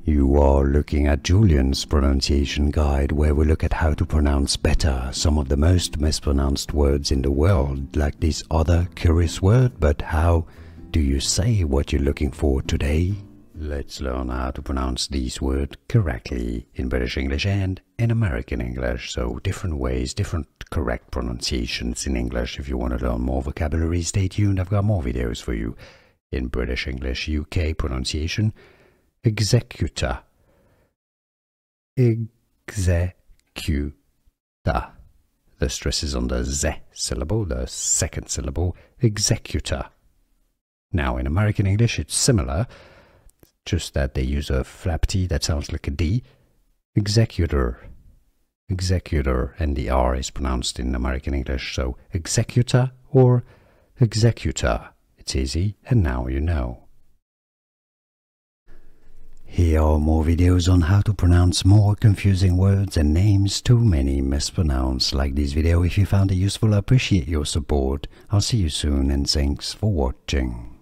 You are looking at Julian's pronunciation guide, where we look at how to pronounce better some of the most mispronounced words in the world, like this other curious word. But how do you say what you're looking for today? Let's learn how to pronounce these words correctly in British English and in American English. So different ways, different correct pronunciations in English. If you want to learn more vocabulary, stay tuned. I've got more videos for you in British English. UK pronunciation: executor, executor. The stress is on the Z syllable, the second syllable, executor. Now in American English it's similar, just that they use a flap T that sounds like a D. Executor, executor, and the R is pronounced in American English, so executor or executor. It's easy, and now you know. Here are more videos on how to pronounce more confusing words and names too many mispronounced. Like this video if you found it useful. I appreciate your support. I'll see you soon, and thanks for watching.